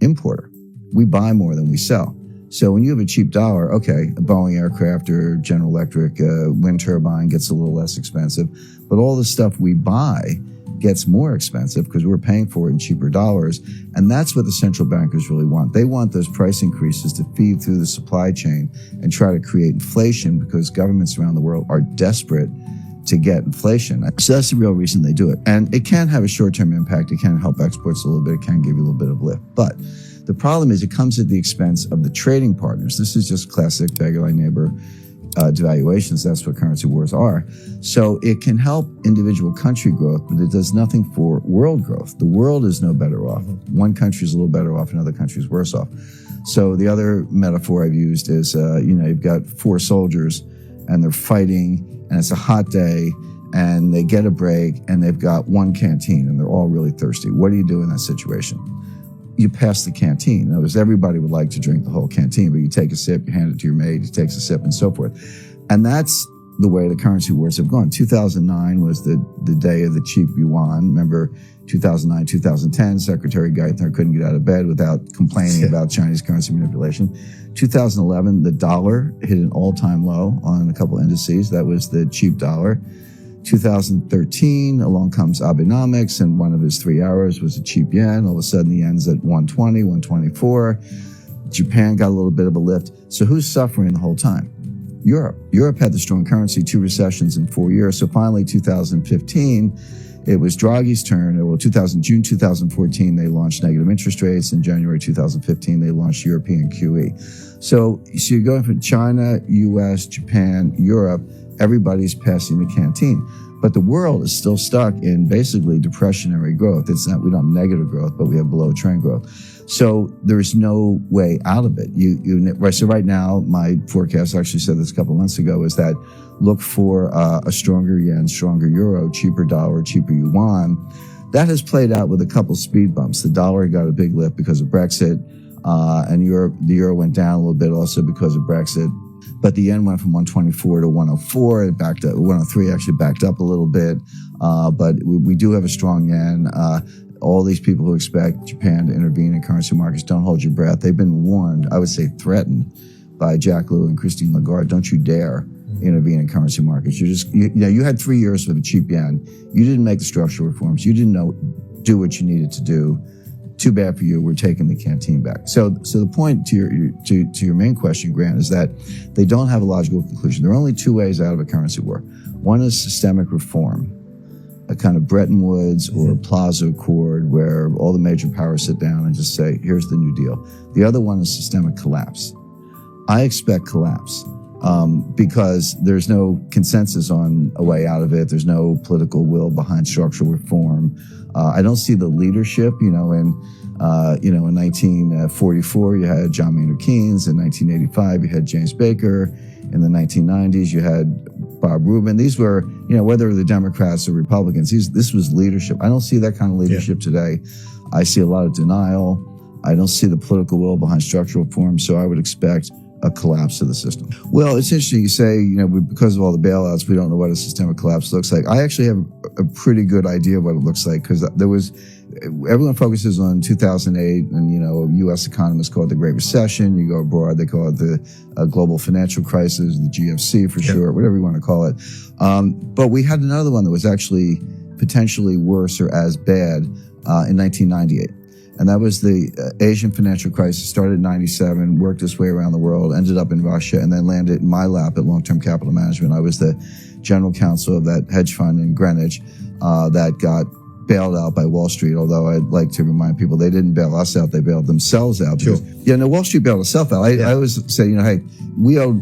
importer. We buy more than we sell. So when you have a cheap dollar, okay, a Boeing aircraft or General Electric wind turbine gets a little less expensive, but all the stuff we buy gets more expensive because we're paying for it in cheaper dollars. And that's what the central bankers really want. They want those price increases to feed through the supply chain and try to create inflation because governments around the world are desperate to get inflation. So that's the real reason they do it. And it can have a short-term impact. It can help exports a little bit. It can give you a little bit of lift. But the problem is it comes at the expense of the trading partners. This is just classic beggar thy neighbor devaluations. That's what currency wars are. So it can help individual country growth, but it does nothing for world growth. The world is no better off. One country is a little better off, another country is worse off. So the other metaphor I've used is, you've got 4 soldiers and they're fighting and it's a hot day and they get a break and they've got one canteen and they're all really thirsty. What do you do in that situation? You pass the canteen. In other words, everybody would like to drink the whole canteen, but you take a sip, you hand it to your mate, he takes a sip, and so forth. And that's the way the currency wars have gone. 2009 was the day of the cheap yuan. Remember, 2009, 2010, Secretary Geithner couldn't get out of bed without complaining about Chinese currency manipulation. 2011, the dollar hit an all-time low on a couple indices. That was the cheap dollar. 2013, along comes Abenomics, and one of his 3 hours was a cheap yen. All of a sudden, the yen's at 120, 124. Japan got a little bit of a lift. So who's suffering the whole time? Europe. Europe had the strong currency, 2 recessions in 4 years. So finally, 2015, it was Draghi's turn. Well, June 2014, they launched negative interest rates. In January 2015, they launched European QE. So you're going from China, US, Japan, Europe. Everybody's passing the canteen. But the world is still stuck in basically depressionary growth. It's not, we don't have negative growth, but we have below trend growth. So there's no way out of it. So right now, my forecast, I actually said this a couple of months ago, is that look for a stronger yen, stronger euro, cheaper dollar, cheaper yuan. That has played out with a couple speed bumps. The dollar got a big lift because of Brexit, and the euro went down a little bit also because of Brexit. But the yen went from 124 to 104. It backed up. 103 actually backed up a little bit. But we do have a strong yen. All these people who expect Japan to intervene in currency markets, don't hold your breath. They've been warned, I would say threatened, by Jack Lew and Christine Lagarde. Don't you dare intervene in currency markets. You had 3 years with a cheap yen. You didn't make the structural reforms. You didn't do what you needed to do. Too bad for you. We're taking the canteen back. So the point to your main question, Grant, is that they don't have a logical conclusion. There are only 2 ways out of a currency war. One is systemic reform, a kind of Bretton Woods or Plaza Accord where all the major powers sit down and just say, here's the new deal. The other one is systemic collapse. I expect collapse because there's no consensus on a way out of it. There's no political will behind structural reform. I don't see the leadership, in 1944, you had John Maynard Keynes. In 1985, you had James Baker. In the 1990s, you had Bob Rubin. These were, whether the Democrats or Republicans, this was leadership. I don't see that kind of leadership today. I see a lot of denial. I don't see the political will behind structural reform, so I would expect a collapse of the system. Well, it's interesting you say, because of all the bailouts, we don't know what a systemic collapse looks like. I actually have a pretty good idea of what it looks like because everyone focuses on 2008 and, U.S. economists call it the Great Recession. You go abroad, they call it the global financial crisis, the GFC for short, whatever you want to call it. But we had another one that was actually potentially worse or as bad in 1998. And that was the Asian financial crisis, started in 97, worked its way around the world, ended up in Russia, and then landed in my lap at Long-Term Capital Management. I was the general counsel of that hedge fund in Greenwich that got bailed out by Wall Street, although I'd like to remind people they didn't bail us out, they bailed themselves out. Sure. Wall Street bailed itself out. I always say, hey, we owed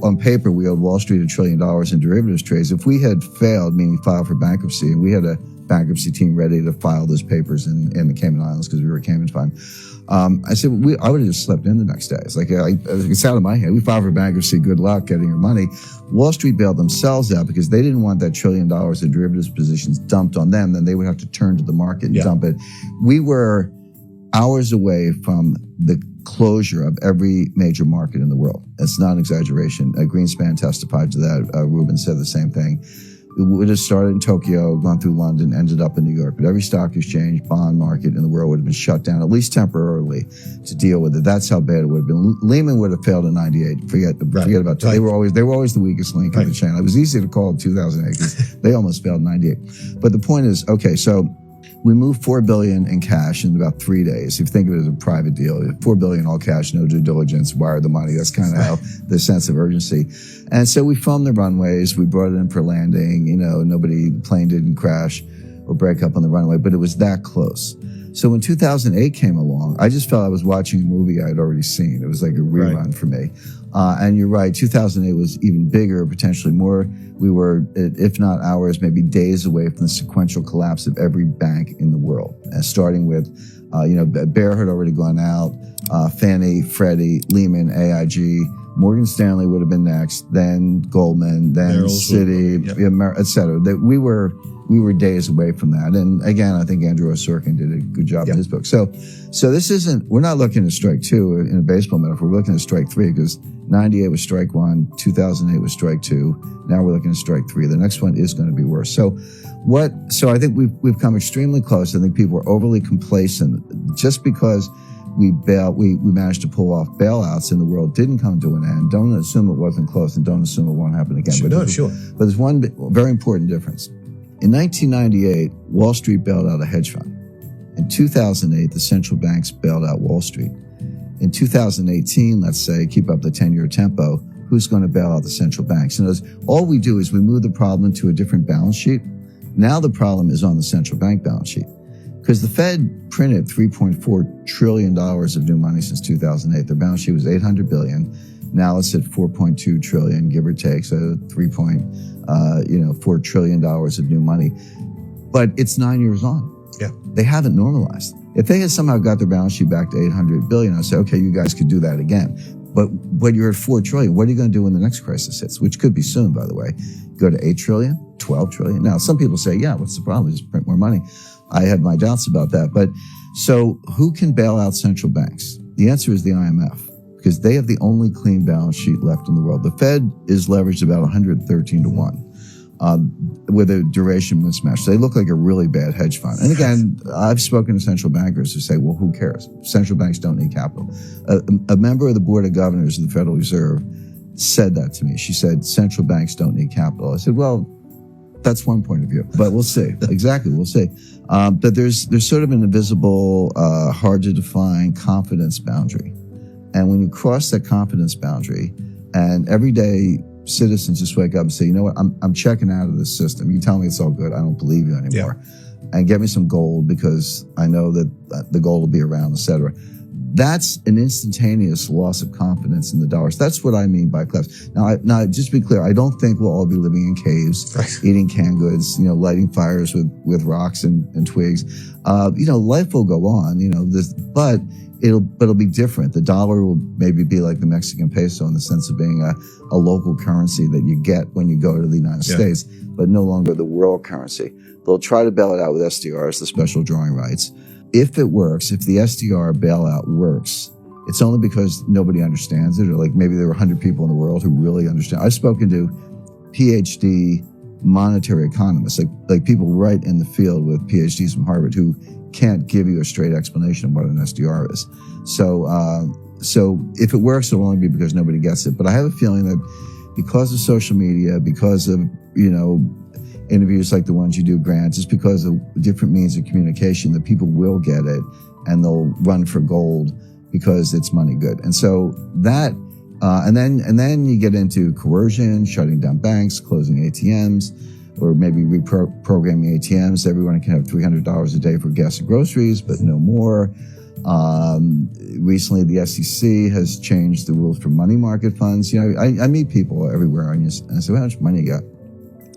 on paper, we owed Wall Street $1 trillion in derivatives trades. If we had failed, meaning filed for bankruptcy, and we had a bankruptcy team ready to file those papers in the Cayman Islands because we were a Cayman fund. I said, I would have just slept in the next day. It's like, it's out of my hand. We filed for bankruptcy. Good luck getting your money. Wall Street bailed themselves out because they didn't want that $1 trillion in derivatives positions dumped on them. Then they would have to turn to the market and dump it. We were hours away from the closure of every major market in the world. That's not an exaggeration. Greenspan testified to that. Rubin said the same thing. It would have started in Tokyo, gone through London, ended up in New York. But every stock exchange, bond market in the world would have been shut down, at least temporarily, to deal with it. That's how bad it would have been. Lehman would have failed in 98. Forget about that. They were always the weakest link in the chain. It was easy to call in 2008 because they almost failed in 98. But the point is, okay, so we moved $4 billion in cash in about 3 days. If you think of it as a private deal, $4 billion all cash, no due diligence, wire the money. That's kind of how the sense of urgency. And so we filmed the runways. We brought it in for landing. The plane didn't crash or break up on the runway, but it was that close. So when 2008 came along, I just felt I was watching a movie I had already seen. It was like a rerun for me. And you're right, 2008 was even bigger, potentially more. We were, if not hours, maybe days away from the sequential collapse of every bank in the world. Starting with, Bear had already gone out, Fannie, Freddie, Lehman, AIG, Morgan Stanley would have been next, then Goldman, then Citi, et cetera. We were days away from that. And again, I think Andrew Sorkin did a good job in his book. So we're not looking at strike two in a baseball metaphor. We're looking at strike three because 98 was strike one, 2008 was strike two. Now we're looking at strike three. The next one is going to be worse. So I think we've come extremely close. I think people are overly complacent just because we managed to pull off bailouts and the world didn't come to an end. Don't assume it wasn't close and don't assume it won't happen again. But there's one very important difference. In 1998, Wall Street bailed out a hedge fund. In 2008, the central banks bailed out Wall Street. In 2018, let's say, keep up the 10-year tempo, who's going to bail out the central banks? And all we do is we move the problem to a different balance sheet. Now the problem is on the central bank balance sheet. Because the Fed printed $3.4 trillion of new money since 2008. Their balance sheet was $800 billion. Now it's at $4.2 trillion, give or take, so $4 trillion of new money. But it's 9 years on. Yeah. They haven't normalized. If they had somehow got their balance sheet back to $800 billion, I'd say, okay, you guys could do that again. But when you're at $4 trillion, what are you going to do when the next crisis hits, which could be soon, by the way? Go to $8 trillion, $12 trillion. Now, some people say, yeah, what's the problem? Just print more money. I had my doubts about that. But so who can bail out central banks? The answer is the IMF, because they have the only clean balance sheet left in the world. The Fed is leveraged about 113 to 1 with a duration mismatch. So they look like a really bad hedge fund. And again, I've spoken to central bankers who say, well, who cares? Central banks don't need capital. A member of the Board of Governors of the Federal Reserve said that to me. She said, central banks don't need capital. I said, well, that's one point of view, but we'll see. Exactly, we'll see. But there's sort of an invisible, hard to define confidence boundary. And when you cross that confidence boundary, and every day citizens just wake up and say, you know what, I'm checking out of this system. You tell me it's all good, I don't believe you anymore. And get me some gold because I know that the gold will be around, et cetera. That's an instantaneous loss of confidence in the dollars. That's what I mean by collapse. Now, just to be clear, I don't think we'll all be living in caves, eating canned goods, lighting fires with rocks and twigs. Life will go on, but it'll be different. The dollar will maybe be like the Mexican peso in the sense of being a local currency that you get when you go to the United States, but no longer the world currency. They'll try to bail it out with SDRs, the special drawing rights. If it works, if the SDR bailout works, it's only because nobody understands it, or like maybe there are 100 people in the world who really understand. I've spoken to PhD monetary economists, like people right in the field with PhDs from Harvard who can't give you a straight explanation of what an SDR is. So if it works, it'll only be because nobody gets it. But I have a feeling that because of social media, because of, interviews like the ones you do, Grant, just because of different means of communication, that people will get it and they'll run for gold because it's money good. And so that, and then you get into coercion, shutting down banks, closing ATMs, or maybe reprogramming ATMs. Everyone can have $300 a day for gas and groceries, but no more. Recently, the SEC has changed the rules for money market funds. I meet people everywhere and I say, how much money you got?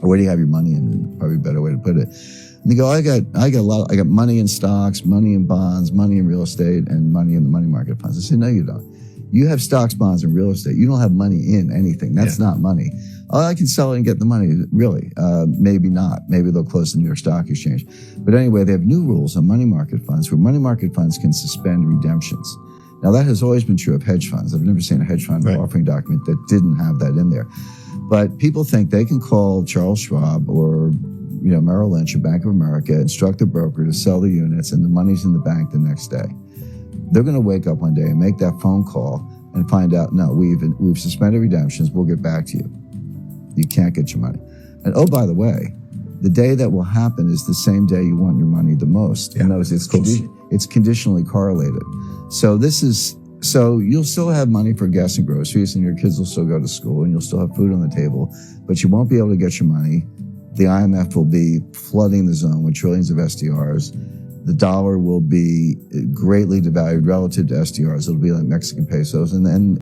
Or where do you have your money in? Probably a better way to put it. And they go, I got money in stocks, money in bonds, money in real estate, and money in the money market funds. I say, no, you don't. You have stocks, bonds, and real estate. You don't have money in anything. That's not money. Oh, I can sell it and get the money. Really? Maybe not. Maybe they'll close the New York Stock Exchange. But anyway, they have new rules on money market funds where money market funds can suspend redemptions. Now, that has always been true of hedge funds. I've never seen a hedge fund offering document that didn't have that in there. But people think they can call Charles Schwab or Merrill Lynch or Bank of America, instruct the broker to sell the units, and the money's in the bank the next day. They're going to wake up one day and make that phone call and find out, no, we've suspended redemptions. We'll get back to you. You can't get your money. And oh, by the way, the day that will happen is the same day you want your money the most. Yeah, it's conditionally correlated. So you'll still have money for gas and groceries, and your kids will still go to school, and you'll still have food on the table, but you won't be able to get your money. The IMF will be flooding the zone with trillions of SDRs. The dollar will be greatly devalued relative to SDRs. It'll be like Mexican pesos. And then